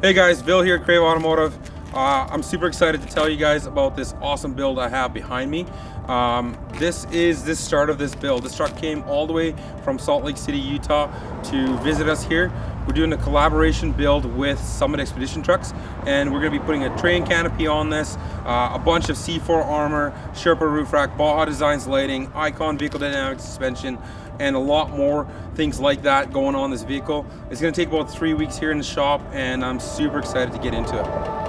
Hey guys, Bill here at Crave Automotive. I'm super excited to tell you guys about this awesome build I have behind me. This is the start of this build. This truck came all the way from Salt Lake City, Utah to visit us here. We're doing a collaboration build with Summit Expedition trucks, and we're going to be putting a tray and canopy on this, a bunch of C4 armor, Sherpa roof rack, Baja Designs lighting, Icom vehicle dynamic suspension, and a lot more things like that going on this vehicle. It's going to take about 3 weeks here in the shop, and I'm super excited to get into it.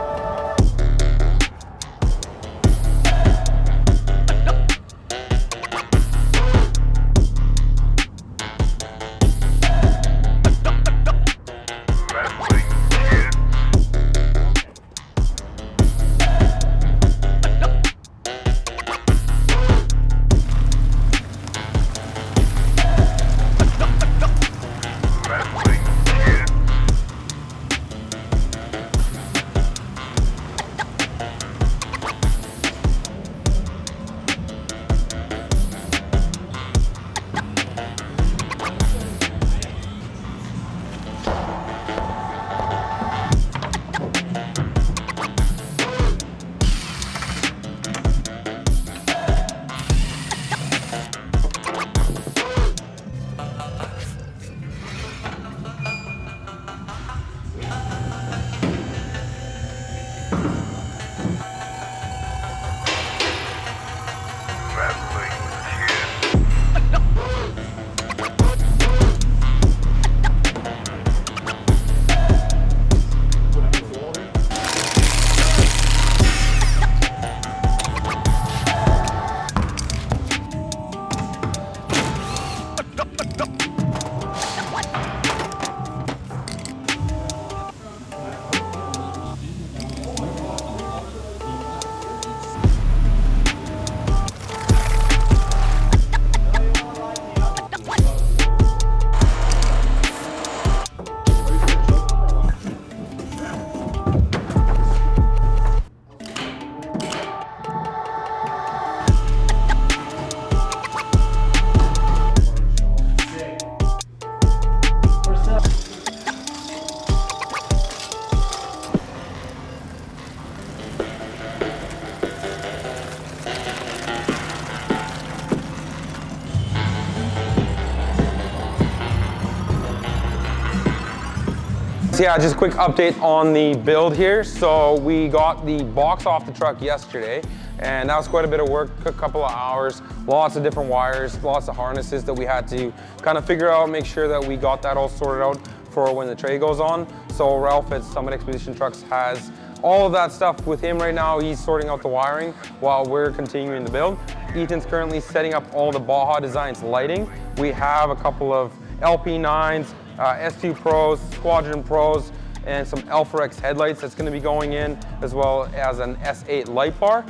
Yeah, just a quick update on the build here. So we got the box off the truck yesterday, and that was quite a bit of work, a couple of hours, lots of different wires, lots of harnesses that we had to kind of figure out, make sure that we got that all sorted out for when the tray goes on. So Ralph at Summit Expedition Trucks has all of that stuff with him right now. He's sorting out the wiring while we're continuing the build. Ethan's currently setting up all the Baja Designs lighting. We have a couple of LP9s, S2 Pros, Squadron Pros, and some Alpha X headlights that's going to be going in, as well as an S8 light bar.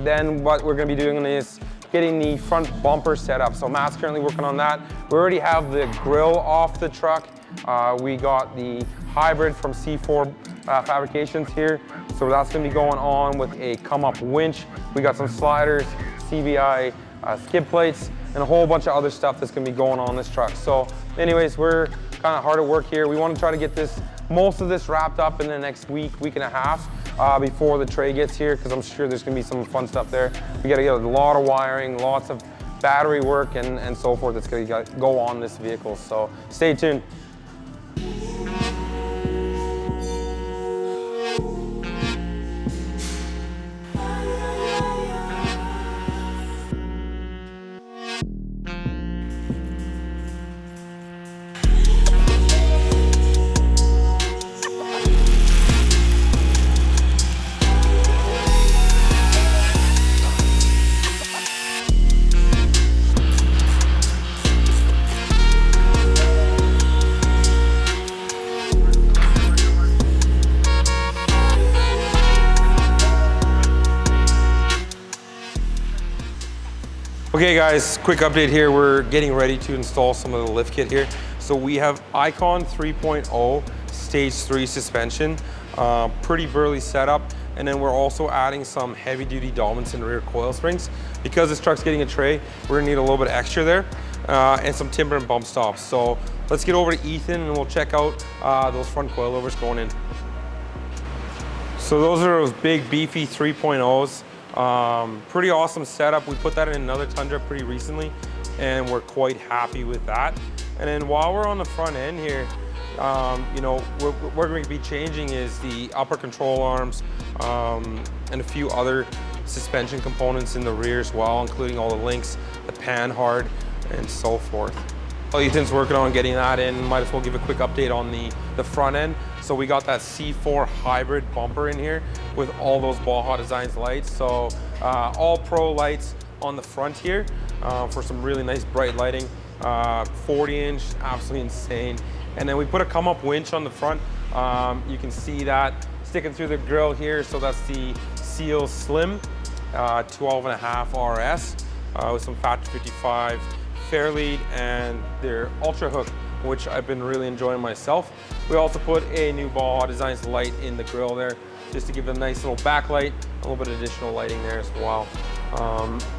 Then what we're going to be doing is getting the front bumper set up. So Matt's currently working on that. We already have the grill off the truck. We got the hybrid from C4 Fabrications here. So that's going to be going on with a come-up winch. We got some sliders, CVI skid plates, and a whole bunch of other stuff that's gonna be going on this truck. So anyways, we're kind of hard at work here. We want to try to get most of this wrapped up in the next week and a half before the tray gets here, because I'm sure there's gonna be some fun stuff there. We gotta get a lot of wiring, lots of battery work and so forth that's gonna go on this vehicle. So stay tuned. Okay guys, quick update here. We're getting ready to install some of the lift kit here. So we have Icom 3.0 stage 3 suspension, pretty burly setup. And then we're also adding some heavy duty Dobinson rear coil springs. Because this truck's getting a tray, we're gonna need a little bit extra there. and some timber and bump stops. So let's get over to Ethan and we'll check out those front coilovers going in. So those are those big beefy 3.0s. Pretty awesome setup. We put that in another Tundra pretty recently and we're quite happy with that. And then while we're on the front end here, you know, what we're going to be changing is the upper control arms and a few other suspension components in the rear as well, including all the links, the pan hard, and so forth. Well, Ethan's working on getting that in. Might as well give a quick update on the front end. So we got that C4 hybrid bumper in here with all those Baja Designs lights. So all pro lights on the front here for some really nice bright lighting. 40-inch, absolutely insane. And then we put a come-up winch on the front. You can see that sticking through the grill here. So that's the Seal Slim 12.5 RS with some Factory 55 Fairlead and their Ultra Hook, which I've been really enjoying myself. We also put a new Baja Designs light in the grill there, just to give it a nice little backlight, a little bit of additional lighting there as well.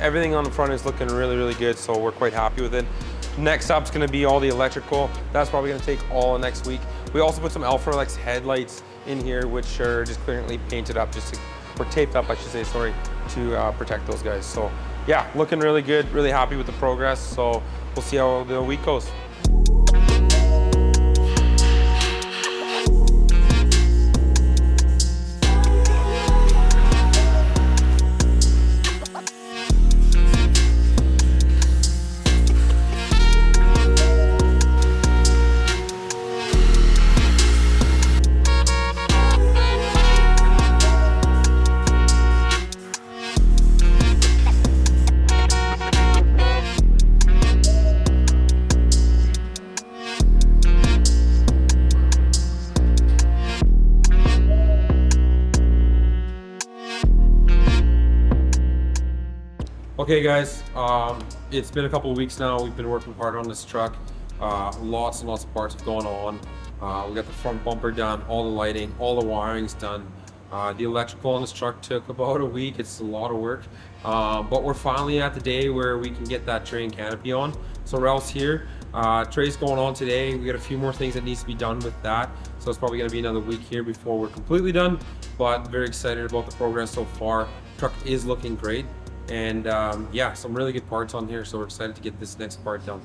Everything on the front is looking really, really good, so we're quite happy with it. Next up is going to be all the electrical. That's probably going to take all of next week. We also put some Alpha Lex headlights in here, which are just currently painted up, or taped up, I should say, sorry, to protect those guys. So yeah, looking really good, really happy with the progress. So we'll see how the week goes. Okay guys, it's been a couple of weeks now. We've been working hard on this truck. Lots and lots of parts going on. We got the front bumper done, all the lighting, all the wiring's done. The electrical on this truck took about a week. It's a lot of work, but we're finally at the day where we can get that tray and canopy on. So Ralph's here. Tray's going on today. We got a few more things that needs to be done with that. So it's probably gonna be another week here before we're completely done, but very excited about the progress so far. Truck is looking great. And yeah, some really good parts on here, so we're excited to get this next part done.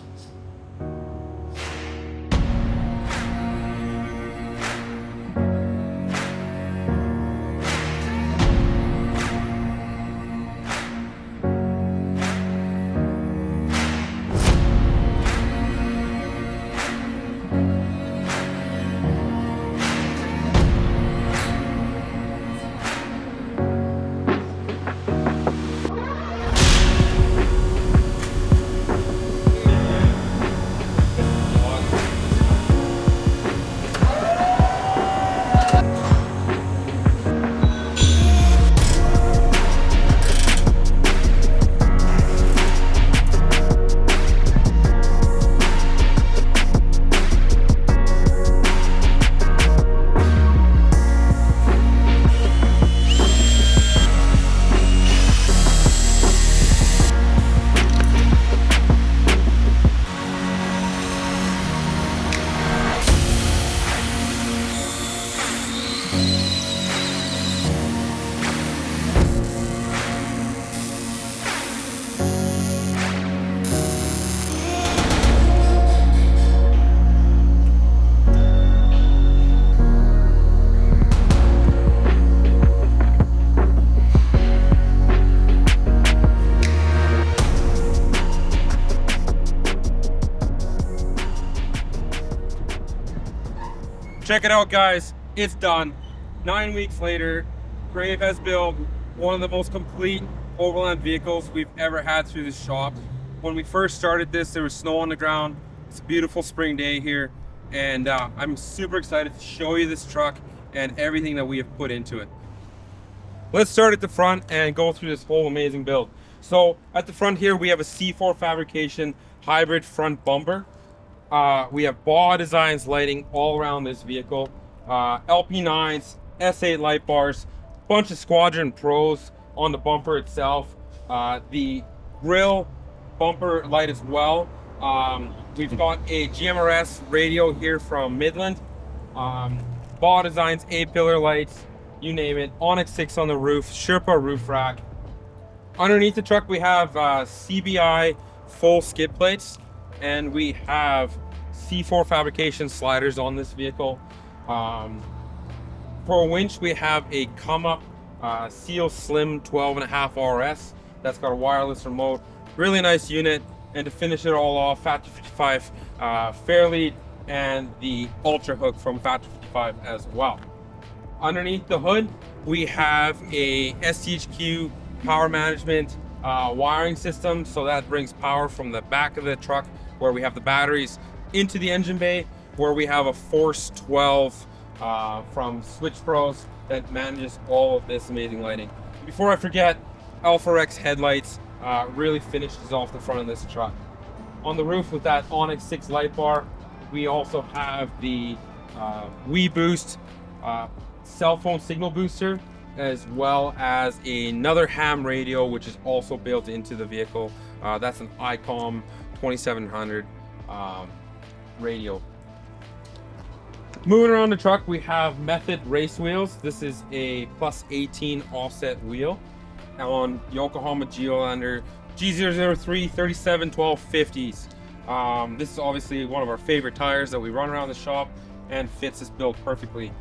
Check it out, guys. It's done. 9 weeks later, Crave has built one of the most complete overland vehicles we've ever had through this shop. When we first started this, there was snow on the ground. It's a beautiful spring day here, and I'm super excited to show you this truck and everything that we have put into it. Let's start at the front and go through this whole amazing build. So at the front here, we have a C4 Fabrication hybrid front bumper. We have Baja Designs lighting all around this vehicle. LP9s, S8 light bars, bunch of Squadron Pros on the bumper itself. The grill bumper light as well We've got a GMRS radio here from Midland. Baja Designs, A-pillar lights, you name it. Onyx 6 on the roof, Sherpa roof rack. Underneath the truck we have CBI full skid plates, and we have C4 Fabrication sliders on this vehicle. For a winch we have a come up Seal Slim 12.5 RS that's got a wireless remote. Really nice unit. And to finish it all off, Factory 55 Fairlead and the Ultra Hook from Factory 55 as well. Underneath the hood we have a STHQ power management wiring system, so that brings power from the back of the truck where we have the batteries into the engine bay, where we have a Force 12 from Switch Pros that manages all of this amazing lighting. Before I forget, Alpha Rex headlights really finishes off the front of this truck. On the roof with that Onyx 6 light bar, we also have the WeBoost cell phone signal booster, as well as another ham radio, which is also built into the vehicle. That's an Icom 2700 radio. Moving around the truck, we have Method race wheels. This is a plus 18 offset wheel on Yokohama Geolandar G003 37 12 50s. This is obviously one of our favorite tires that we run around the shop and fits this build perfectly.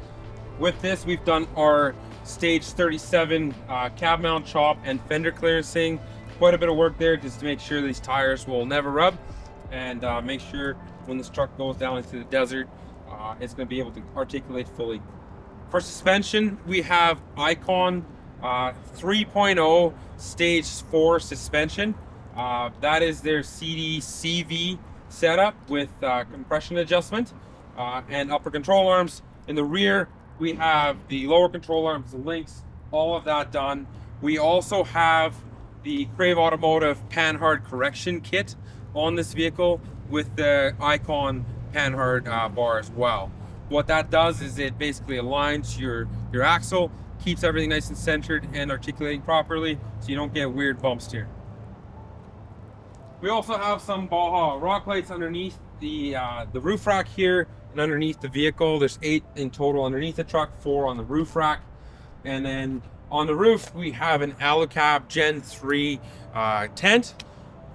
With this, we've done our stage 37 cab mount chop and fender clearancing. Quite a bit of work there just to make sure these tires will never rub, and make sure when this truck goes down into the desert, it's going to be able to articulate fully. For suspension, we have Icom 3.0 stage 4 suspension. That is their CDCV setup with compression adjustment and upper control arms. In the rear, we have the lower control arms, the links, all of that done. We also have the Crave Automotive Panhard correction kit on this vehicle with the Icom Panhard bar as well. What that does is it basically aligns your axle, keeps everything nice and centered and articulating properly, so you don't get weird bumps here. We also have some Baja rock lights underneath the roof rack here and underneath the vehicle. There's 8 in total underneath the truck, 4 on the roof rack. And then on the roof, we have an Alucab Gen 3 tent.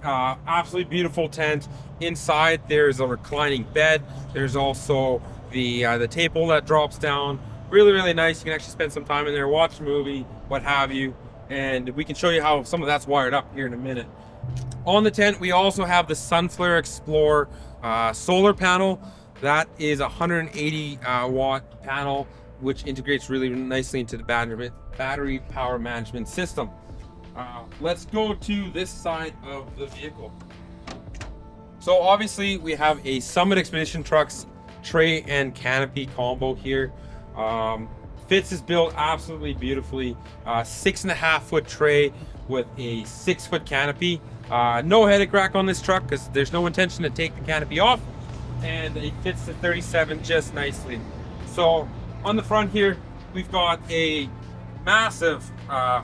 Absolutely beautiful tent. Inside, there's a reclining bed. There's also the table that drops down. Really, really nice. You can actually spend some time in there, watch a movie, what have you. And we can show you how some of that's wired up here in a minute. On the tent, we also have the Sunflare Explorer solar panel. That is a 180 watt panel, which integrates really nicely into the battery power management system. Let's go to this side of the vehicle. So obviously we have a Summit Expedition Trucks tray and canopy combo here. Fits this build absolutely beautifully. 6.5 foot tray with a 6 foot canopy. No headache rack on this truck because there's no intention to take the canopy off, and it fits the 37 just nicely. So on the front here, we've got a massive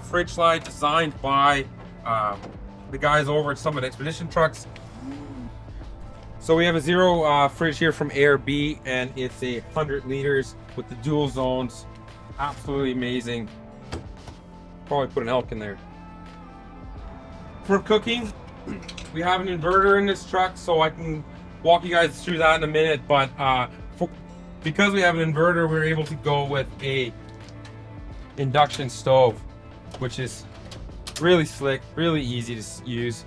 fridge slide designed by the guys over at Summit Expedition Trucks. So we have a zero fridge here from ARB, and it's a 100 liters with the dual zones. Absolutely amazing. Probably put an elk in there. For cooking, we have an inverter in this truck, so I can walk you guys through that in a minute. But because we have an inverter, we're able to go with a induction stove, which is really slick, really easy to use.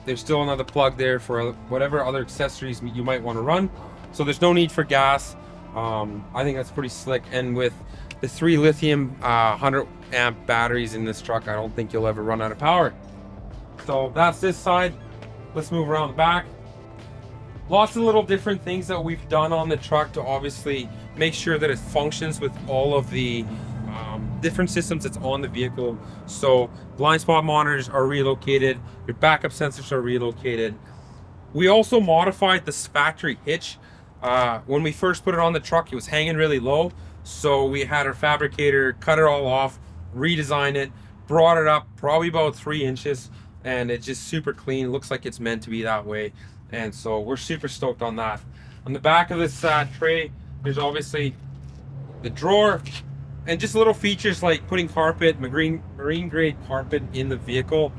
There's still another plug there for whatever other accessories you might want to run, so there's no need for gas. I think that's pretty slick, and with the 3 lithium 100 amp batteries in this truck, I don't think you'll ever run out of power. So that's this side. Let's move around the back. Lots of little different things that we've done on the truck to obviously make sure that it functions with all of the different systems that's on the vehicle. So blind spot monitors are relocated, your backup sensors are relocated. We also modified this factory hitch. When we first put it on the truck, it was hanging really low, so we had our fabricator cut it all off, redesigned it, brought it up probably about 3 inches, and it's just super clean. It looks like it's meant to be that way. And so we're super stoked on that. On the back of this tray, there's obviously the drawer and just little features like putting carpet, marine grade carpet in the vehicle,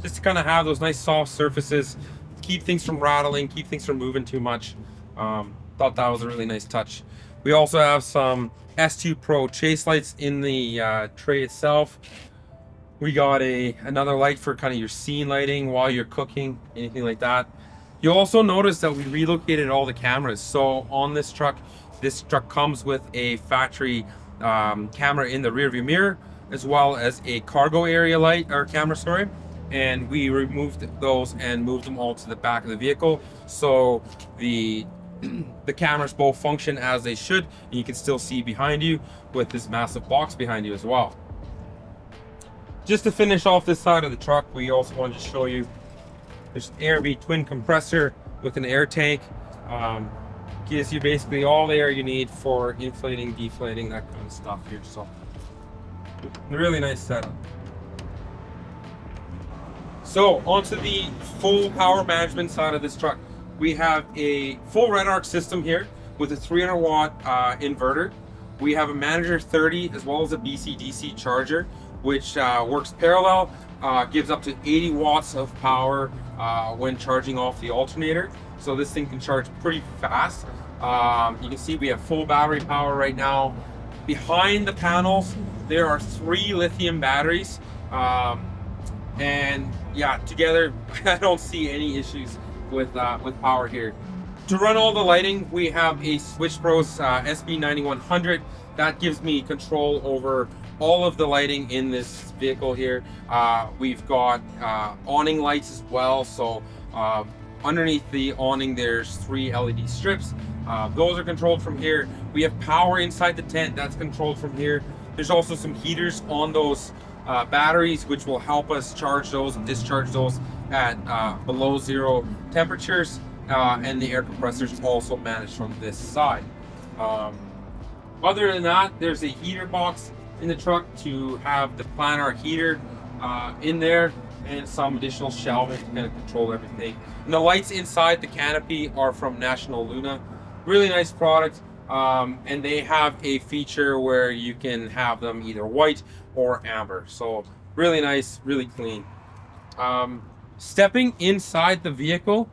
just to kind of have those nice soft surfaces, keep things from rattling, keep things from moving too much. Thought that was a really nice touch. We also have some S2 Pro chase lights in the tray itself. We got another light for kind of your scene lighting while you're cooking, anything like that. You'll also notice that we relocated all the cameras. So on this truck comes with a factory camera in the rear view mirror, as well as a cargo area light or camera, sorry. And we removed those and moved them all to the back of the vehicle. So the cameras both function as they should, and you can still see behind you with this massive box behind you as well. Just to finish off this side of the truck, we also wanted to show you there's an ARB twin compressor with an air tank. Gives you basically all the air you need for inflating, deflating, that kind of stuff here. So a really nice setup. So onto the full power management side of this truck. We have a full Redarc system here with a 300 watt inverter. We have a Manager 30 as well as a BC-DC charger, which works parallel, gives up to 80 watts of power when charging off the alternator. So this thing can charge pretty fast. You can see we have full battery power right now. Behind the panels, there are 3 lithium batteries. And yeah, together, I don't see any issues with power here. To run all the lighting, we have a Switch Pros SB9100. That gives me control over all of the lighting in this vehicle here. We've got awning lights as well. So underneath the awning, there's 3 LED strips. Those are controlled from here. We have power inside the tent. That's controlled from here. There's also some heaters on those batteries, which will help us charge those and discharge those at below 0 temperatures. And the air compressor is also managed from this side. Other than that, there's a heater box in the truck to have the planar heater in there, and some additional shelving to kind of control everything. And the lights inside the canopy are from National Luna. Really nice product. And they have a feature where you can have them either white or amber. So really nice, really clean. Stepping inside the vehicle,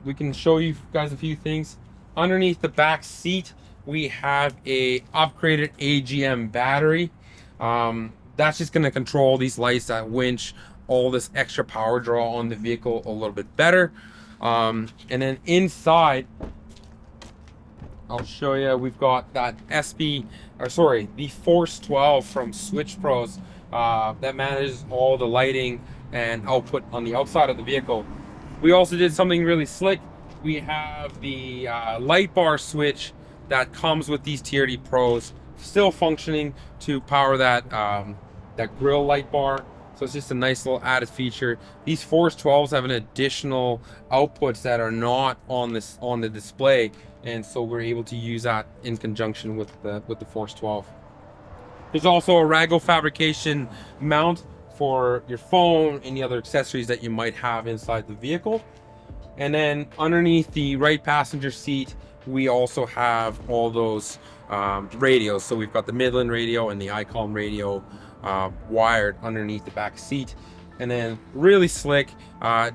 we can show you guys a few things. Underneath the back seat, we have a upgraded AGM battery. That's just going to control these lights, that winch, all this extra power draw on the vehicle a little bit better. And then inside, I'll show you, we've got that the Force 12 from Switch Pros that manages all the lighting and output on the outside of the vehicle. We also did something really slick. We have the light bar switch that comes with these TRD Pros, still functioning to power that that grill light bar. So it's just a nice little added feature. These Force 12s have an additional outputs that are not on the display, and so we're able to use that in conjunction with the Force 12. There's also a Rago Fabrication mount for your phone, any other accessories that you might have inside the vehicle. And then underneath the right passenger seat, we also have all those radios. So we've got the Midland radio and the Icom radio wired underneath the back seat. And then really slick,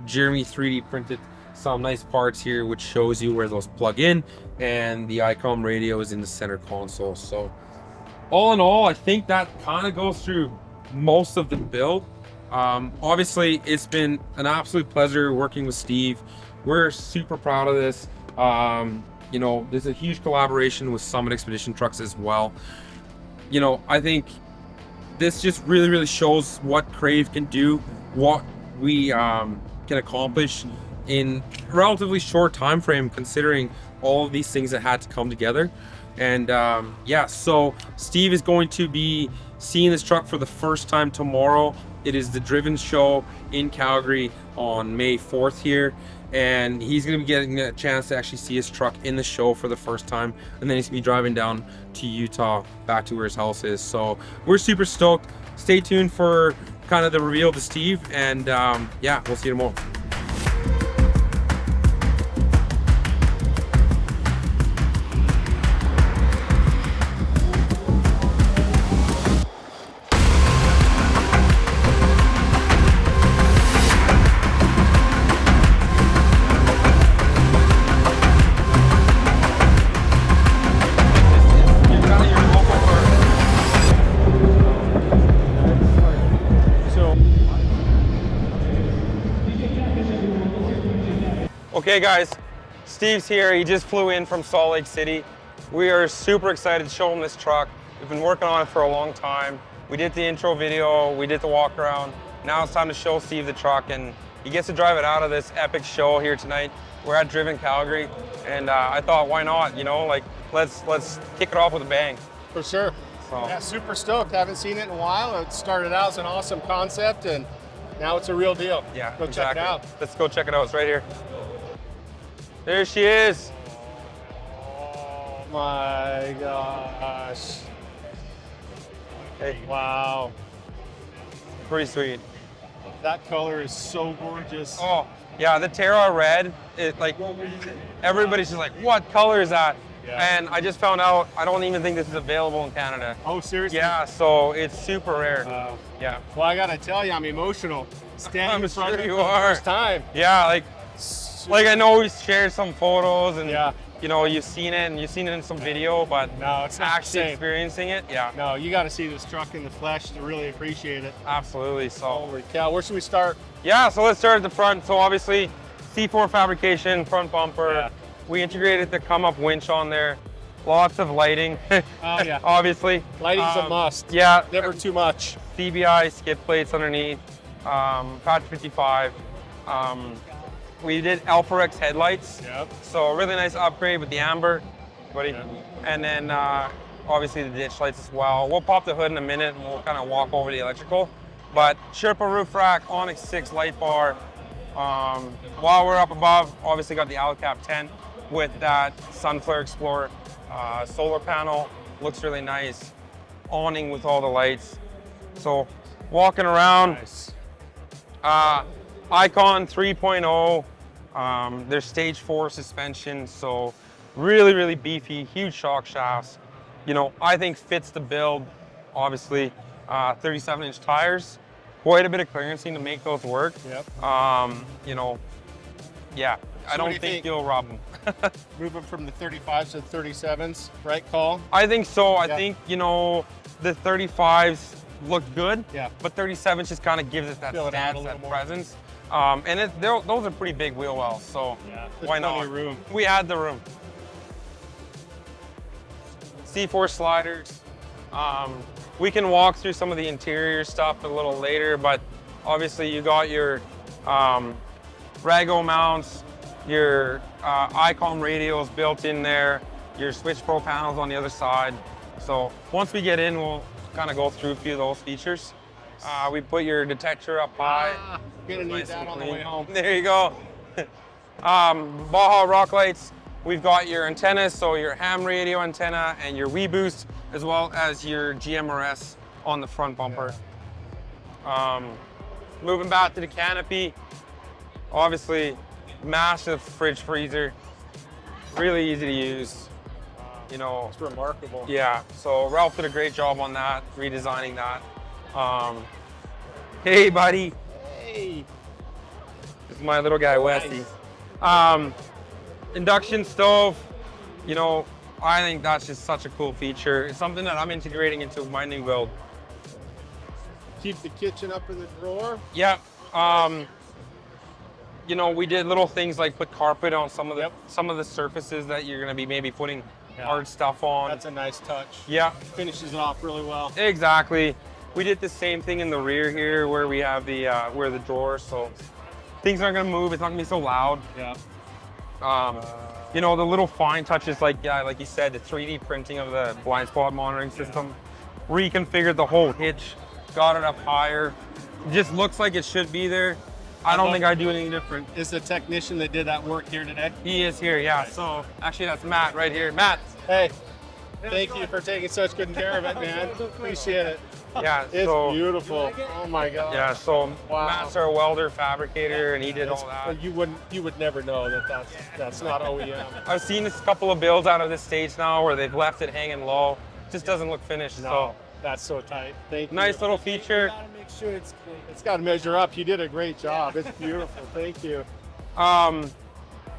Jeremy 3D printed some nice parts here, which shows you where those plug in, and the Icom radio is in the center console. So all in all, I think that kind of goes through most of the build. Obviously, it's been an absolute pleasure working with Steve. We're super proud of this. You know, there's a huge collaboration with Summit Expedition Trucks as well. You know, I think this just really shows what Crave can do, what we can accomplish in a relatively short time frame, considering all of these things that had to come together. And yeah, so Steve is going to be seeing this truck for the first time tomorrow. It is the Driven show in Calgary on May 4th here, and he's going to be getting a chance to actually see his truck in the show for the first time, and then he's going to be driving down to Utah back to where his house is. So we're super stoked. Stay tuned for kind of the reveal to Steve, and yeah, we'll see you tomorrow. Okay guys, Steve's here. He just flew in from Salt Lake City. We are super excited to show him this truck. We've been working on it for a long time. We did the intro video, we did the walk around. Now it's time to show Steve the truck, and he gets to drive it out of this epic show here tonight. We're at Driven Calgary, and I thought, why not? You know, like let's kick it off with a bang. For sure. So. Yeah, super stoked. Haven't seen it in a while. It started out as an awesome concept, and now it's a real deal. Yeah, go check it out. Let's go check it out. It's right here. There she is. Oh my gosh. Hey, wow. Pretty sweet. That color is so gorgeous. Oh, yeah, the Terra red, like, everybody's just like, what color is that? Yeah. And I just found out, I don't even think this is available in Canada. Oh, seriously? Yeah, so it's super rare. Yeah. Well, I gotta tell you, I'm emotional. Standing in front of you you for the are. first time. Yeah, like I know we shared some photos and yeah. You know, you've seen it and you've seen it in some video, but no, it's not actually experiencing it, yeah. No, you gotta see this truck in the flesh to really appreciate it. Absolutely, so. Holy cow, where should we start? Yeah, so let's start at the front. So obviously, C4 fabrication, front bumper. Yeah. We integrated the come-up winch on there. Lots of lighting, oh, yeah. obviously. Lighting's a must. Yeah. Never too much. CBI skid plates underneath, Patch 55. We did Alpharex headlights. Yep. So a really nice upgrade with the amber, buddy. Yep. And then obviously the ditch lights as well. We'll pop the hood in a minute and we'll kind of walk over the electrical. But Sherpa roof rack, Onyx 6 light bar. While we're up above, obviously got the Alcap tent with that Sunflare Explorer solar panel. Looks really nice. Awning with all the lights. So walking around, nice. Icom 3.0. There's stage 4 suspension, so really, really beefy, huge shock shafts. You know, I think fits the build, obviously. 37-inch tires, quite a bit of clearancing to make those work. Yep. You know, yeah, so I don't think you'll rob them. Moving from the 35s to the 37s, right call? I think so. I think, you know, the 35s look good, yeah. But 37s just kind of gives it that stance, that presence. And those are pretty big wheel wells, so yeah, why not? Room. We had the room. C4 sliders. We can walk through some of the interior stuff a little later, but obviously you got your Rago mounts, your Icom radios built in there, your Switch Pro panels on the other side. So once we get in, we'll kind of go through a few of those features. We put your detector up high. Gonna need that on the way home. There you go. Baja rock lights. We've got your antennas, so your ham radio antenna and your WeBoost, as well as your GMRS on the front bumper. Moving back to the canopy, obviously massive fridge freezer, really easy to use. You know, it's remarkable. Yeah, so Ralph did a great job on that, redesigning that. Hey, buddy. Hey. This is my little guy, Westy. Induction stove, you know, I think that's just such a cool feature. It's something that I'm integrating into my new build. Keep the kitchen up in the drawer? Yeah. You know, we did little things like put carpet on some of the surfaces that you're gonna be maybe putting hard stuff on. That's a nice touch. Yeah. Finishes it off really well. Exactly. We did the same thing in the rear here where we have the where the drawers, so things aren't gonna move, it's not gonna be so loud. Yeah. You know, the little fine touches like you said, the 3D printing of the blind spot monitoring system, reconfigured the whole hitch, got it up higher. It just looks like it should be there. I don't think I'd do anything different. Is the technician that did that work here today? He is here, yeah. Right. So actually that's Matt right here. Matt. Hey, thank you for taking such good care of it, man. Appreciate it. Yeah, it's beautiful. Oh my God. Yeah, so Matt's our welder, fabricator, and he did all that. You would never know that's not OEM. I've seen a couple of builds out of this stage now where they've left it hanging low. It just doesn't look finished. No, so that's so tight. Thank you. Nice little feature. You gotta make sure it's got to measure up. You did a great job. It's beautiful. Thank you.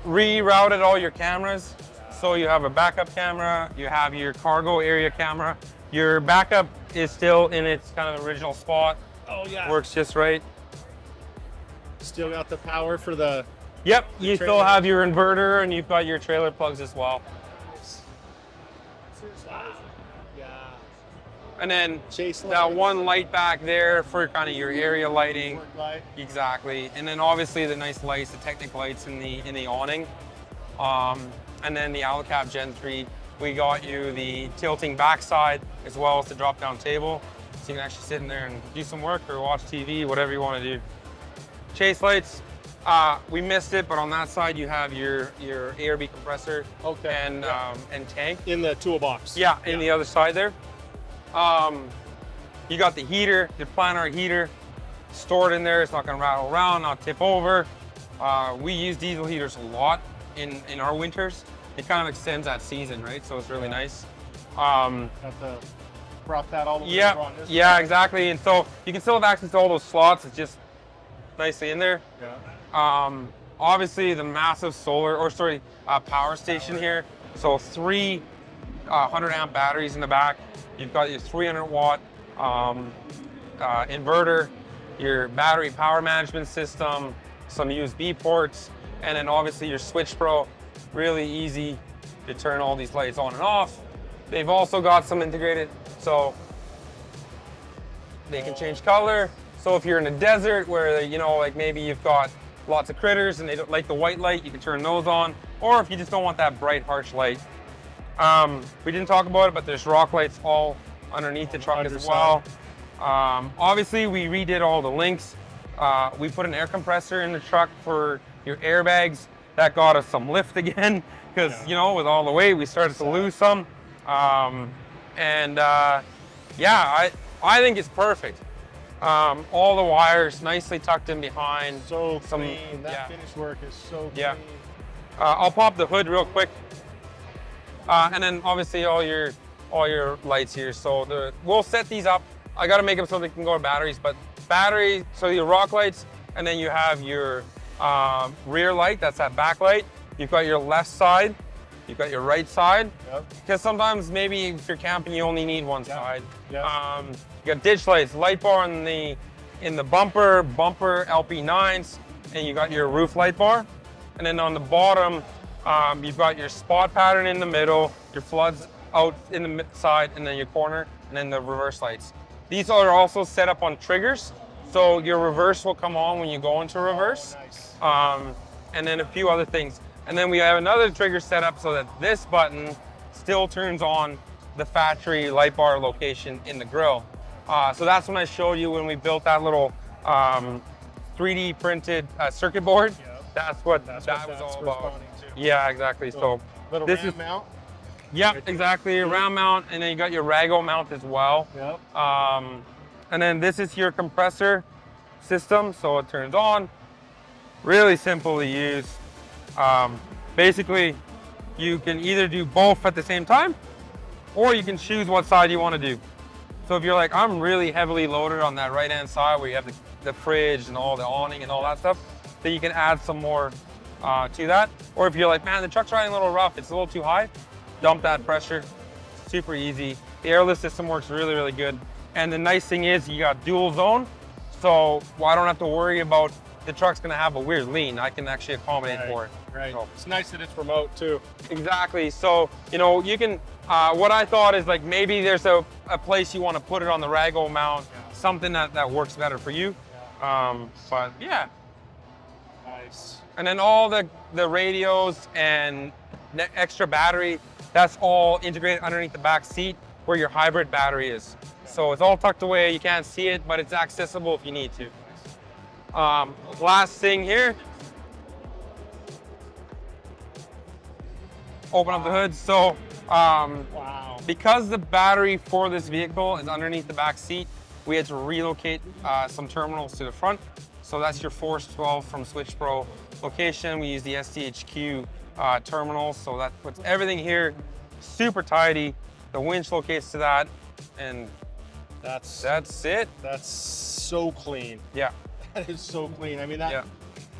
Rerouted all your cameras. So you have a backup camera, you have your cargo area camera. Your backup is still in its kind of original spot. Oh yeah. Works just right. Still got the power for the Yep, you still have your inverter and you've got your trailer plugs as well. Yeah. And then Chase that lights. one light back there for kind of your area lighting. Work light. Exactly. And then obviously the nice lights, the Technic lights in the awning. And then the Alucab Gen 3, we got you the tilting backside as well as the drop down table. So you can actually sit in there and do some work or watch TV, whatever you want to do. Chase lights, we missed it, but on that side you have your ARB compressor and tank. In the toolbox. Yeah, in the other side there. You got the heater, your planar heater stored in there. It's not gonna rattle around, not tip over. We use diesel heaters a lot in our winters. It kind of extends that season, right? So it's really nice. Brought that all the way Yeah, yeah, exactly. And so you can still have access to all those slots. It's just nicely in there. Yeah. Obviously the massive power station here. So 3 100 amp batteries in the back. You've got your 300 watt inverter, your battery power management system, some USB ports, and then obviously your Switch Pro. Really easy to turn all these lights on and off. They've also got some integrated, so they can change color. So if you're in a desert where, you know, like maybe you've got lots of critters and they don't like the white light, you can turn those on. Or if you just don't want that bright, harsh light. We didn't talk about it, but there's rock lights all underneath the truck as well. Obviously, we redid all the links. We put an air compressor in the truck for your airbags. That got us some lift again, because you know, with all the weight, we started to lose some. Yeah, I think it's perfect. All the wires nicely tucked in behind. So clean. That finish work is so clean. Yeah. I'll pop the hood real quick. And then obviously all your lights here. So we'll set these up. I got to make them so they can go to batteries, but battery, so your rock lights, and then you have your rear light, that's that back light. You've got your left side, you've got your right side. Yep. Because sometimes maybe if you're camping, you only need one side. Yep. You got ditch lights, light bar in the bumper LP9s, and you got your roof light bar. And then on the bottom, you've got your spot pattern in the middle, your floods out in the side, and then your corner, and then the reverse lights. These are also set up on triggers, so your reverse will come on when you go into reverse. Oh, nice. And then a few other things. And then we have another trigger set up so that this button still turns on the factory light bar location in the grill. So that's when I showed you when we built that little 3D printed circuit board. Yep. That's what that was all about. Yeah, exactly. So little this ram mount. Yeah, exactly. Round mount, and then you got your Rago mount as well. Yep. And then this is your compressor system, so it turns on. Really simple to use. Basically, you can either do both at the same time, or you can choose what side you want to do. So if you're like, I'm really heavily loaded on that right-hand side where you have the fridge and all the awning and all that stuff, then you can add some more to that. Or if you're like, man, the truck's riding a little rough, it's a little too high, dump that pressure. Super easy. The airless system works really, really good. And the nice thing is you got dual zone, so I don't have to worry about the truck's gonna have a weird lean. I can actually accommodate for it. Right. So. It's nice that it's remote too. Exactly. So, you know, you can, what I thought is like maybe there's a place you want to put it on the Rago mount, something that works better for you. But yeah. Nice. And then all the radios and the extra battery, that's all integrated underneath the back seat where your hybrid battery is. So it's all tucked away, you can't see it, but it's accessible if you need to. Last thing here. Open up the hood. So wow. Because the battery for this vehicle is underneath the back seat, we had to relocate some terminals to the front. So that's your Force 12 from Switch Pro location. We use the SDHQ terminals, so that puts everything here super tidy. The winch locates to that, and that's it. That's so clean. Yeah. That is so clean. I mean,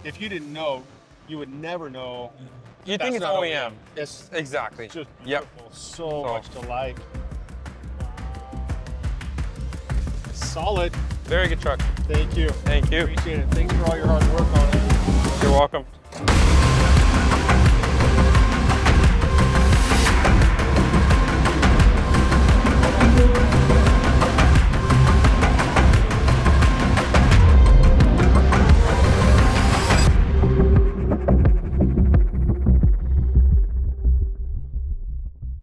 if you didn't know, you would never know. You think it's OEM. It's exactly. Just beautiful. So much to like. Solid. Very good truck. Thank you. Thank you. Appreciate it. Thanks for all your hard work on it. You're welcome.